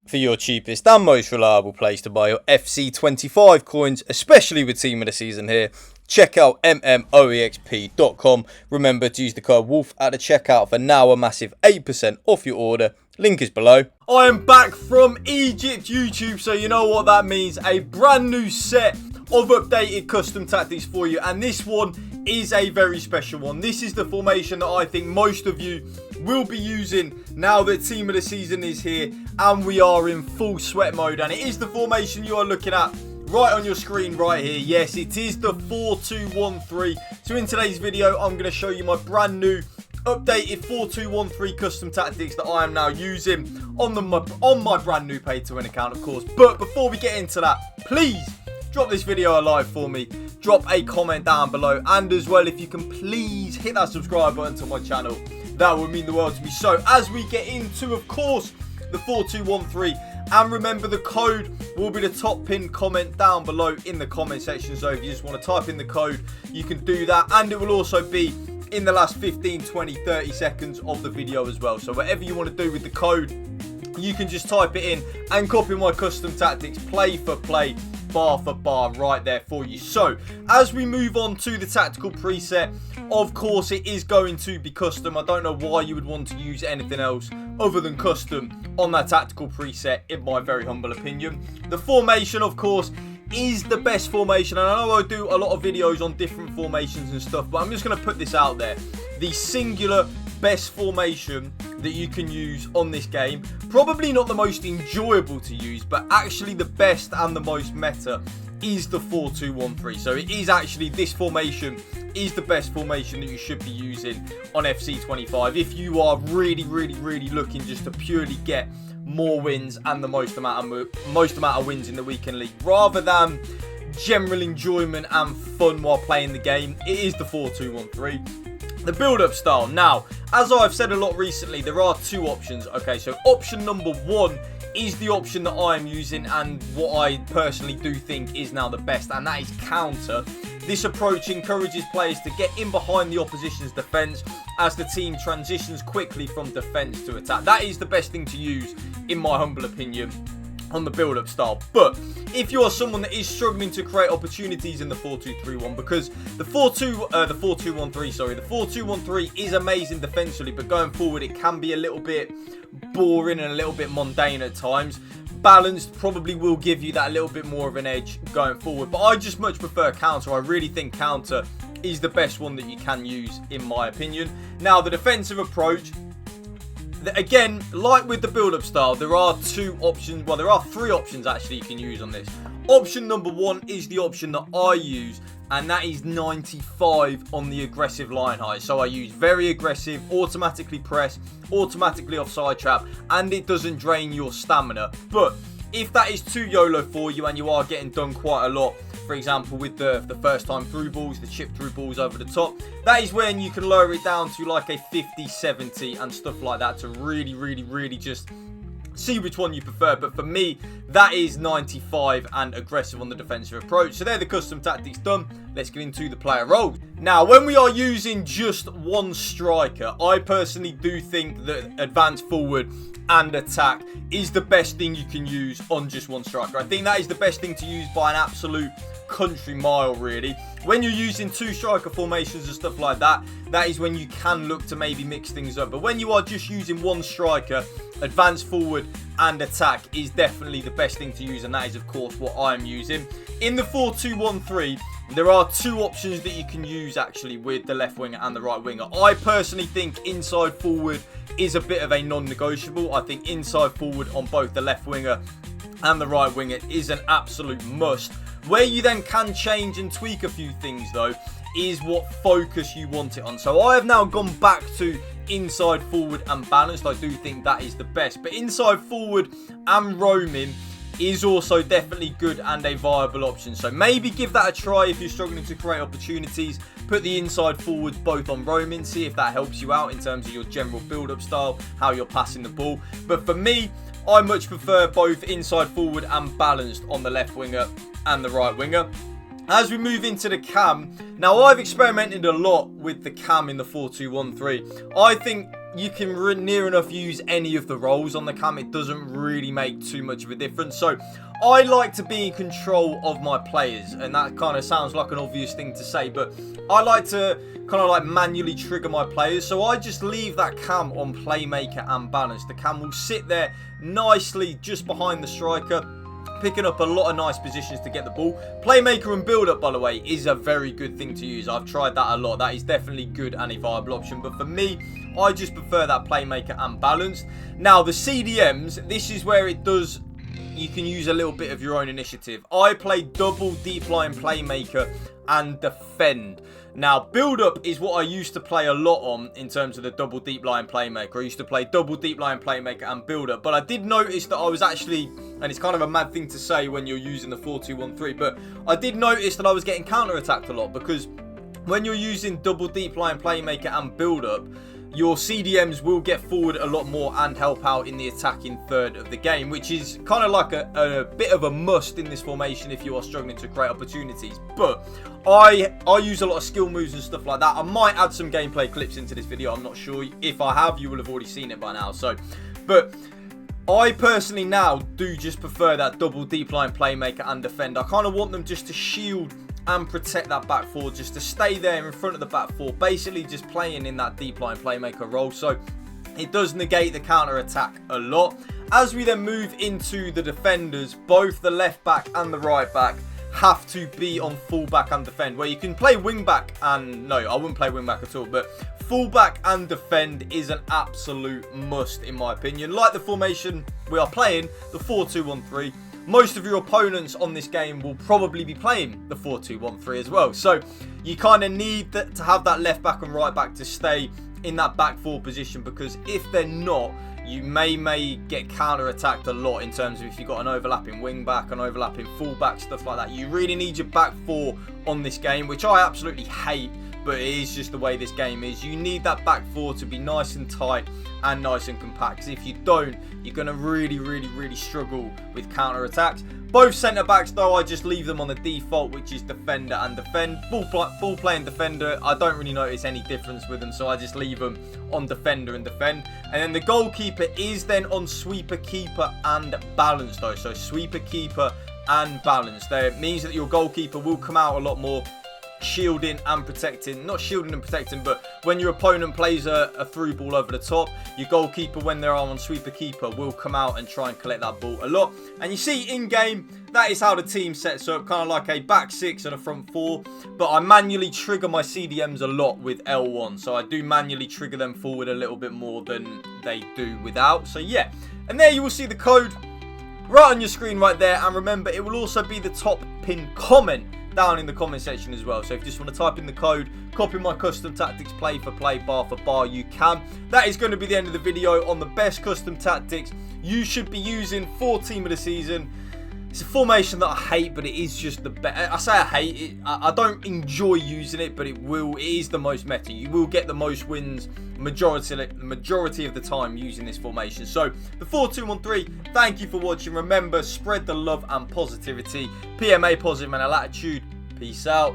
for your cheapest and most reliable place to buy your FC25 coins, especially with Team of the Season here. Check out mmoexp.com. Remember to use the code WOLF at the checkout for now a massive 8% off your order. Link is below. I am back from Egypt, YouTube, so you know what that means. A brand new set of updated custom tactics for you, and this one is a very special one. This is the formation that I think most of you will be using now that Team of the Season is here and we are in full sweat mode, and it is the formation you are looking at right on your screen right here. Yes, it is the 4-2-1-3. So in today's video, I'm going to show you my brand new updated 4-2-1-3 custom tactics that I am now using on my brand new pay to win account, of course. But before we get into that, please drop this video a like for me, drop a comment down below, and as well, if you can please hit that subscribe button to my channel, that would mean the world to me. So as we get into, of course, the 4-2-1-3, and remember, the code will be the top pinned comment down below in the comment section. So if you just want to type in the code, you can do that, and it will also be in the last 15, 20, 30 seconds of the video as well. So whatever you want to do with the code, you can just type it in and copy my custom tactics play for play, bar for bar, right there for you. So as we move on to the tactical preset, of course it is going to be custom. I don't know why you would want to use anything else other than custom on that tactical preset, in my very humble opinion. The formation, of course, is the best formation, and I know I do a lot of videos on different formations and stuff, but I'm just going to put this out there. The singular best formation that you can use on this game, probably not the most enjoyable to use, but actually the best and the most meta, is the 4-2-1-3. So it is actually, this formation is the best formation that you should be using on FC25 if you are really looking just to purely get more wins and the most amount of wins in the weekend league, rather than general enjoyment and fun while playing the game. It is the 4-2-1-3. The build-up style. Now, as I've said a lot recently, there are two options. Okay, so option number one is the option that I am using, and what I personally do think is now the best, and that is counter. This approach encourages players to get in behind the opposition's defence as the team transitions quickly from defence to attack. That is the best thing to use, in my humble opinion, on the build-up style. But if you are someone that is struggling to create opportunities in the 4-2-3-1, because the 4-2-1-3 is amazing defensively, but going forward it can be a little bit boring and a little bit mundane at times. Balanced probably will give you that little bit more of an edge going forward, but I just much prefer counter. I really think counter is the best one that you can use, in my opinion. Now, the defensive approach, again, like with the build-up style, there are two options. Well, there are three options actually you can use on this. Option number one is the option that I use, and that is 95 on the aggressive line height. So I use very aggressive, automatically press, automatically offside trap, and it doesn't drain your stamina. But if that is too YOLO for you and you are getting done quite a lot, for example with the first time through balls, the chip through balls over the top, that is when you can lower it down to like a 50, 70 and stuff like that to really just see which one you prefer. But for me, that is 95 and aggressive on the defensive approach. So they're the custom tactics done. Let's get into the player roles. Now, when we are using just one striker, I personally do think that advance forward and attack is the best thing you can use on just one striker. I think that is the best thing to use by an absolute country mile, really. When you're using two striker formations and stuff like that, that is when you can look to maybe mix things up. But when you are just using one striker, advance forward and attack is definitely the best thing to use, and that is of course what I'm using. In the 4-2-1-3, there are two options that you can use actually with the left winger and the right winger. I personally think inside forward is a bit of a non-negotiable. I think inside forward on both the left winger and the right winger is an absolute must. Where you then can change and tweak a few things though is what focus you want it on. So I have now gone back to inside forward and balanced. I do think that is the best, but inside forward and roaming is also definitely good and a viable option. So maybe give that a try if you're struggling to create opportunities. Put the inside forwards both on roaming, see if that helps you out in terms of your general build-up style, how you're passing the ball. But for me, I much prefer both inside forward and balanced on the left winger and the right winger. As we move into the cam, now I've experimented a lot with the cam in the 4-2-1-3. I think you can near enough use any of the roles on the cam. It doesn't really make too much of a difference. So I like to be in control of my players, and that kind of sounds like an obvious thing to say, but I like to kind of like manually trigger my players. So I just leave that cam on playmaker and balance. The cam will sit there nicely just behind the striker, picking up a lot of nice positions to get the ball. Playmaker and build-up, by the way, is a very good thing to use. I've tried that a lot. That is definitely good and a viable option. But for me, I just prefer that playmaker and balanced. Now, the CDMs, this is where it does... You can use a little bit of your own initiative. I play double deep line playmaker and defend. Now, build-up is what I used to play a lot on in terms of the double deep line playmaker. I used to play double deep line playmaker and build-up. But I did notice that I was actually, and it's kind of a mad thing to say when you're using the 4-2-1-3, but I did notice that I was getting counter-attacked a lot, because when you're using double deep line playmaker and build-up, your CDMs will get forward a lot more and help out in the attacking third of the game, which is kind of like a bit of a must in this formation if you are struggling to create opportunities. But I use a lot of skill moves and stuff like that. I might add some gameplay clips into this video. I'm not sure. If I have, you will have already seen it by now. But I personally now do just prefer that double deep line playmaker and defend. I kind of want them just to shield and protect that back four, just to stay there in front of the back four, basically just playing in that deep line playmaker role. So it does negate the counter attack a lot. As we then move into the defenders, both the left back and the right back have to be on full back and defend, where you can play wing back and... No, I wouldn't play wing back at all, but full back and defend is an absolute must in my opinion. Like the formation we are playing, the 4-2-1-3, most of your opponents on this game will probably be playing the 4-2-1-3 as well. So you kind of need to have that left back and right back to stay in that back four position, because if they're not, you may get counter-attacked a lot in terms of if you've got an overlapping wing back, an overlapping full back, stuff like that. You really need your back four on this game, which I absolutely hate, but it is just the way this game is. You need that back four to be nice and tight and nice and compact, because if you don't, you're going to really struggle with counter attacks. Both centre backs though, I just leave them on the default, which is defender and defend. Ball playing defender, I don't really notice any difference with them, so I just leave them on defender and defend. And then the goalkeeper is then on sweeper, keeper and balance though. So sweeper, keeper and balance. That means that your goalkeeper will come out a lot more shielding and protecting. Not shielding and protecting, but when your opponent plays a through ball over the top, your goalkeeper, when they're on sweeper keeper, will come out and try and collect that ball a lot. And you see in game, that is how the team sets up, kind of like a back six and a front four. But I manually trigger my CDMs a lot with L1, so I do manually trigger them forward a little bit more than they do without. So yeah, and there you will see the code right on your screen right there. And remember, it will also be the top pinned comment down in the comment section as well. So if you just want to type in the code, copy my custom tactics play for play, bar for bar, you can. That is going to be the end of the video on the best custom tactics you should be using for team of the season. It's a formation that I hate, but it is just the best. I say I hate it. I don't enjoy using it, but it is the most meta. You will get the most wins majority of the time using this formation. So the 4-2-1-3, thank you for watching. Remember, spread the love and positivity. PMA, positive mental attitude. Peace out.